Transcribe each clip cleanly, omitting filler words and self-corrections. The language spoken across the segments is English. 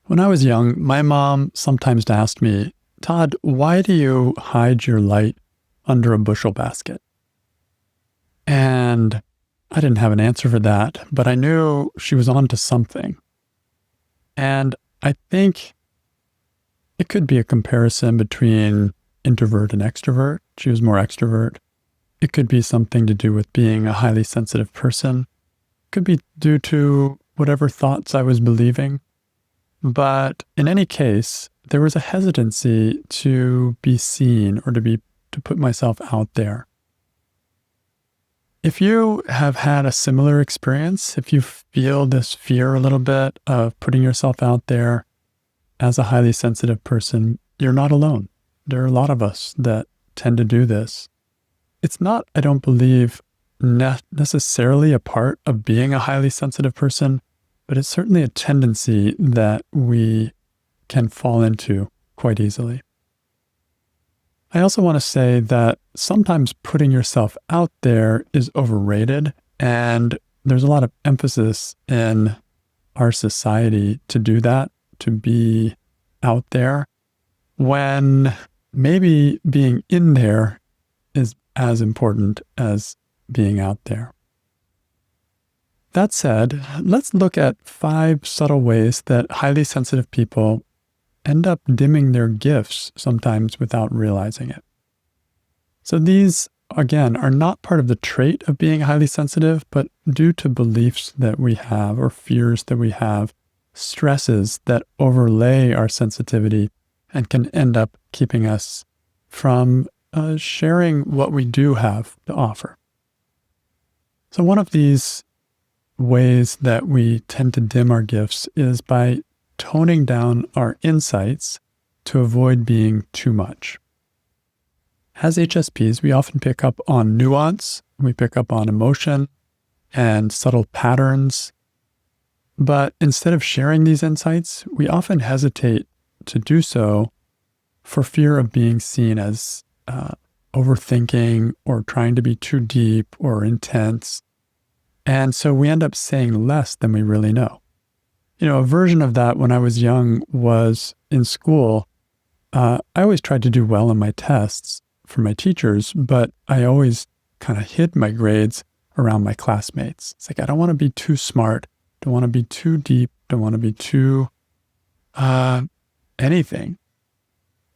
When I was young, my mom sometimes asked me, Todd, why do you hide your light under a bushel basket? And I didn't have an answer for that, but I knew she was onto something. And I think it could be a comparison between introvert and extrovert. She was more extrovert. It could be something to do with being a highly sensitive person. It could be due to whatever thoughts I was believing. But in any case, there was a hesitancy to be seen or to put myself out there. If you have had a similar experience, if you feel this fear a little bit of putting yourself out there as a highly sensitive person, you're not alone. There are a lot of us that tend to do this. It's not, I don't believe, necessarily a part of being a highly sensitive person, but it's certainly a tendency that we can fall into quite easily. I also want to say that sometimes putting yourself out there is overrated, and there's a lot of emphasis in our society to do that, to be out there, when maybe being in there is as important as being out there. That said, let's look at 5 subtle ways that highly sensitive people end up dimming their gifts sometimes without realizing it. So these, again, are not part of the trait of being highly sensitive, but due to beliefs that we have or fears that we have, stresses that overlay our sensitivity and can end up keeping us from sharing what we do have to offer. So one of these ways that we tend to dim our gifts is by toning down our insights to avoid being too much. As HSPs, we often pick up on nuance, we pick up on emotion and subtle patterns, but instead of sharing these insights, we often hesitate to do so for fear of being seen as overthinking or trying to be too deep or intense. And so we end up saying less than we really know. A version of that when I was young was in school. I always tried to do well in my tests for my teachers, but I always kind of hid my grades around my classmates. It's like, I don't want to be too smart, don't want to be too deep, don't want to be too anything.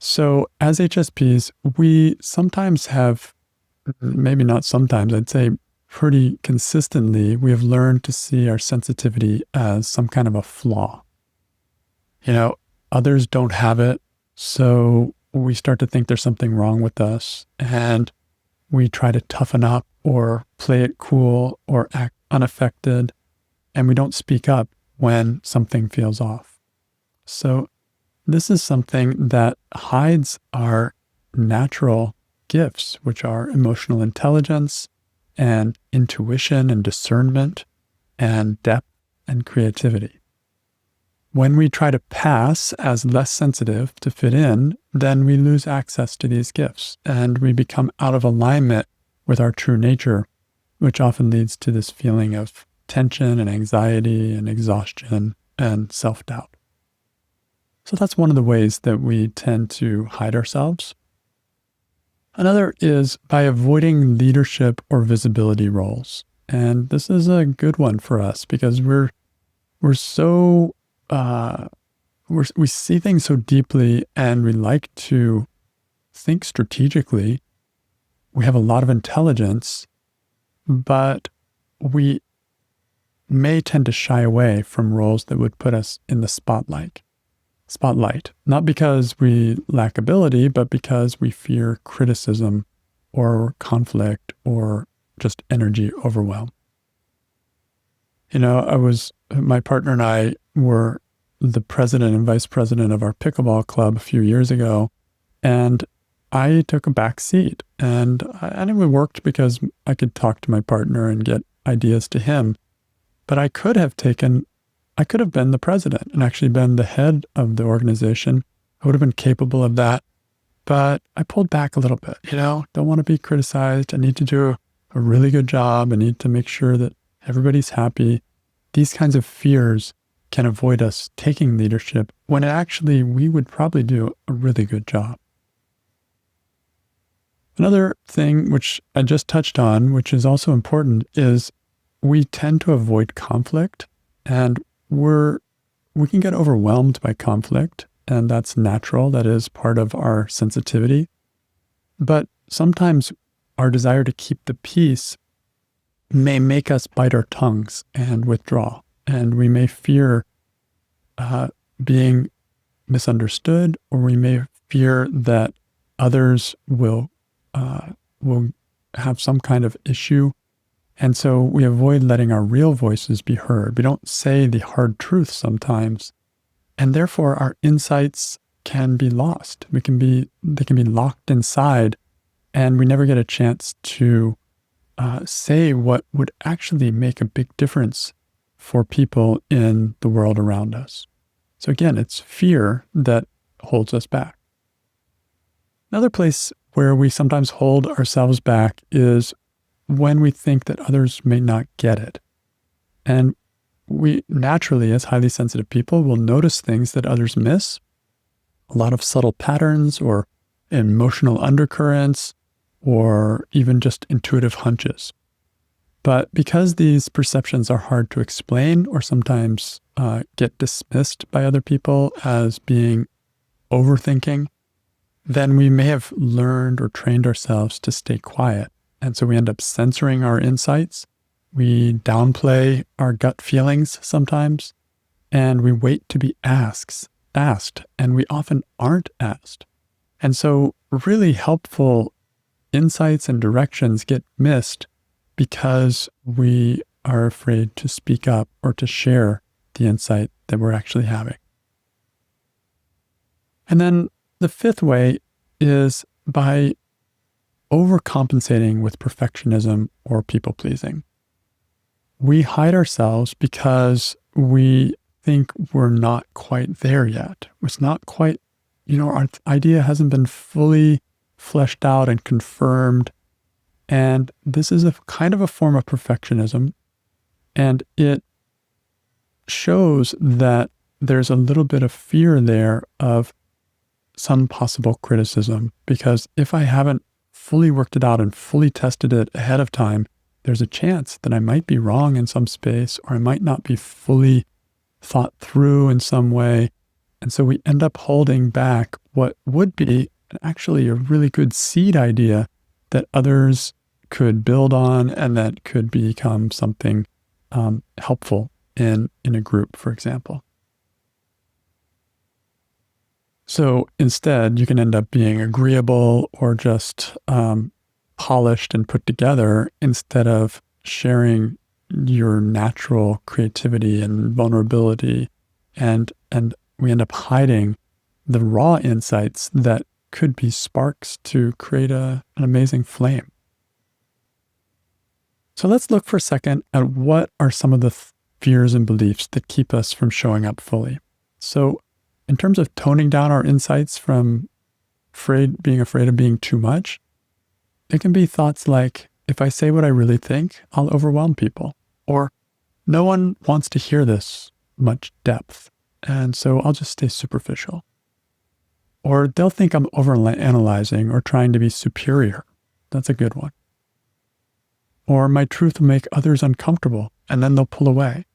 So as HSPs, we sometimes have, maybe not sometimes, I'd say pretty consistently, we have learned to see our sensitivity as some kind of a flaw. Others don't have it, so we start to think there's something wrong with us, and we try to toughen up or play it cool or act unaffected, and we don't speak up when something feels off. So this is something that hides our natural gifts, which are emotional intelligence and intuition and discernment and depth and creativity. When we try to pass as less sensitive to fit in, then we lose access to these gifts and we become out of alignment with our true nature, which often leads to this feeling of tension and anxiety and exhaustion and self-doubt. So that's one of the ways that we tend to hide ourselves. Another is by avoiding leadership or visibility roles. And this is a good one for us because we see things so deeply and we like to think strategically. We have a lot of intelligence, but we may tend to shy away from roles that would put us in the spotlight, not because we lack ability, but because we fear criticism or conflict or just energy overwhelm. My partner and I were the president and vice president of our pickleball club a few years ago, and I took a back seat, and it worked because I could talk to my partner and get ideas to him, but I could have been the president and actually been the head of the organization. I would have been capable of that, but I pulled back a little bit, don't want to be criticized. I need to do a really good job. I need to make sure that everybody's happy. These kinds of fears can avoid us taking leadership when actually we would probably do a really good job. Another thing which I just touched on, which is also important, is we tend to avoid conflict, and we can get overwhelmed by conflict, and that's natural. That is part of our sensitivity. But sometimes our desire to keep the peace may make us bite our tongues and withdraw, and we may fear being misunderstood, or we may fear that others will have some kind of issue. And so we avoid letting our real voices be heard. We don't say the hard truth sometimes. And therefore our insights can be lost. They can be locked inside, and we never get a chance to say what would actually make a big difference for people in the world around us. So again, it's fear that holds us back. Another place where we sometimes hold ourselves back is when we think that others may not get it. And we naturally, as highly sensitive people, will notice things that others miss, a lot of subtle patterns or emotional undercurrents, or even just intuitive hunches. But because these perceptions are hard to explain, or sometimes get dismissed by other people as being overthinking, then we may have learned or trained ourselves to stay quiet. And so we end up censoring our insights. We downplay our gut feelings sometimes, and we wait to be asked, and we often aren't asked. And so really helpful insights and directions get missed because we are afraid to speak up or to share the insight that we're actually having. And then the fifth way is by overcompensating with perfectionism or people-pleasing. We hide ourselves because we think we're not quite there yet. It's not quite, our idea hasn't been fully fleshed out and confirmed. And this is a kind of a form of perfectionism. And it shows that there's a little bit of fear there of some possible criticism, because if I haven't fully worked it out and fully tested it ahead of time, there's a chance that I might be wrong in some space, or I might not be fully thought through in some way. And so we end up holding back what would be actually a really good seed idea that others could build on and that could become something helpful in a group, for example. So instead, you can end up being agreeable or just polished and put together instead of sharing your natural creativity and vulnerability. And we end up hiding the raw insights that could be sparks to create an amazing flame. So let's look for a second at what are some of the fears and beliefs that keep us from showing up fully. So in terms of toning down our insights from being afraid of being too much, it can be thoughts like, if I say what I really think, I'll overwhelm people. Or no one wants to hear this much depth, and so I'll just stay superficial. Or they'll think I'm overanalyzing or trying to be superior. That's a good one. Or my truth will make others uncomfortable, and then they'll pull away.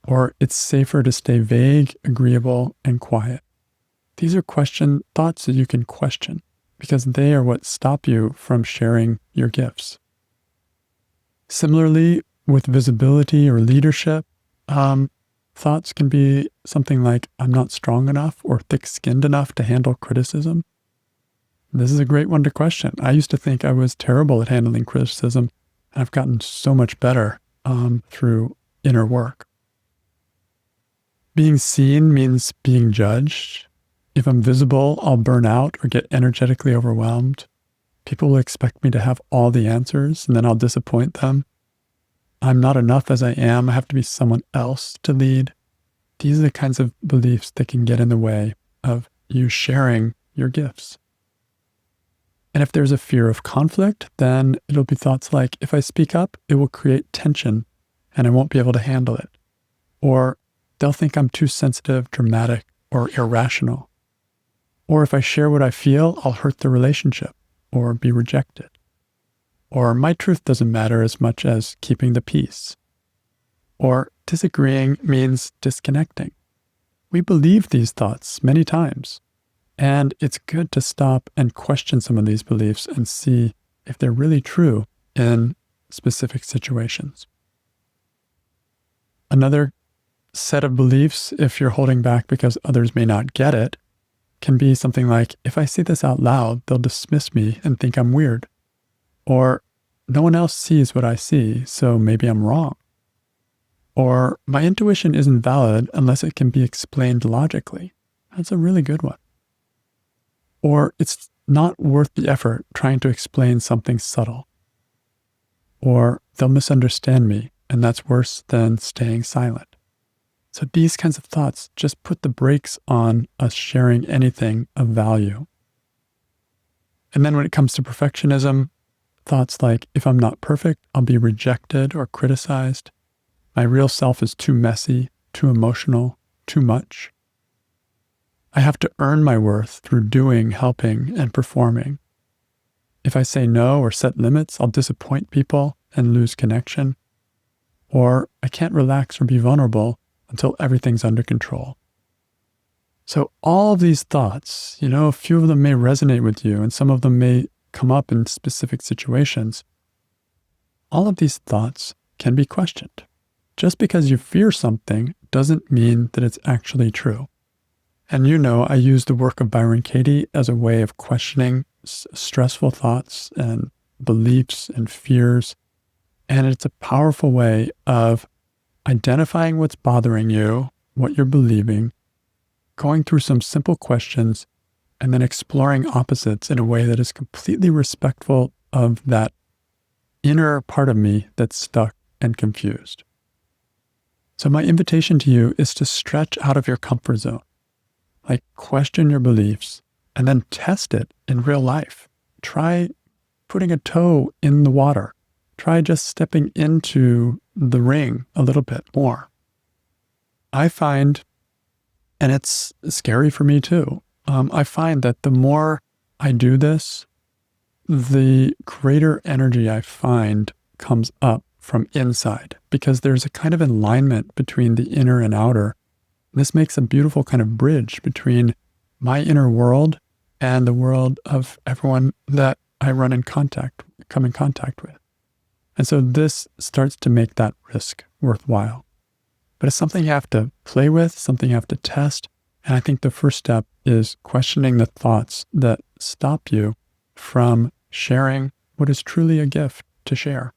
Or it's safer to stay vague, agreeable, and quiet. These are thoughts that you can question, because they are what stop you from sharing your gifts. Similarly, with visibility or leadership, thoughts can be something like, I'm not strong enough or thick-skinned enough to handle criticism. This is a great one to question. I used to think I was terrible at handling criticism, and I've gotten so much better through inner work. Being seen means being judged. If I'm visible, I'll burn out or get energetically overwhelmed. People will expect me to have all the answers, and then I'll disappoint them. I'm not enough as I am. I have to be someone else to lead. These are the kinds of beliefs that can get in the way of you sharing your gifts. And if there's a fear of conflict, then it'll be thoughts like, if I speak up, it will create tension and I won't be able to handle it. Or they'll think I'm too sensitive, dramatic, or irrational. Or if I share what I feel, I'll hurt the relationship or be rejected. Or my truth doesn't matter as much as keeping the peace. Or disagreeing means disconnecting. We believe these thoughts many times, and it's good to stop and question some of these beliefs and see if they're really true in specific situations. Another set of beliefs, if you're holding back because others may not get it, can be something like, if I say this out loud, they'll dismiss me and think I'm weird. Or, no one else sees what I see, so maybe I'm wrong. Or, my intuition isn't valid unless it can be explained logically. That's a really good one. Or, it's not worth the effort trying to explain something subtle. Or, they'll misunderstand me, and that's worse than staying silent. So these kinds of thoughts just put the brakes on us sharing anything of value. And then when it comes to perfectionism, thoughts like, if I'm not perfect, I'll be rejected or criticized. My real self is too messy, too emotional, too much. I have to earn my worth through doing, helping, and performing. If I say no or set limits, I'll disappoint people and lose connection. Or I can't relax or be vulnerable until everything's under control. So all of these thoughts, a few of them may resonate with you and some of them may come up in specific situations. All of these thoughts can be questioned. Just because you fear something doesn't mean that it's actually true. And I use the work of Byron Katie as a way of questioning stressful thoughts and beliefs and fears. And it's a powerful way of identifying what's bothering you, what you're believing, going through some simple questions, and then exploring opposites in a way that is completely respectful of that inner part of me that's stuck and confused. So my invitation to you is to stretch out of your comfort zone. Like, question your beliefs and then test it in real life. Try putting a toe in the water. Try just stepping into the ring a little bit more. I find, and it's scary for me too, I find that the more I do this, the greater energy I find comes up from inside, because there's a kind of alignment between the inner and outer. This makes a beautiful kind of bridge between my inner world and the world of everyone that I come in contact with. And so this starts to make that risk worthwhile. But it's something you have to play with, something you have to test. And I think the first step is questioning the thoughts that stop you from sharing what is truly a gift to share.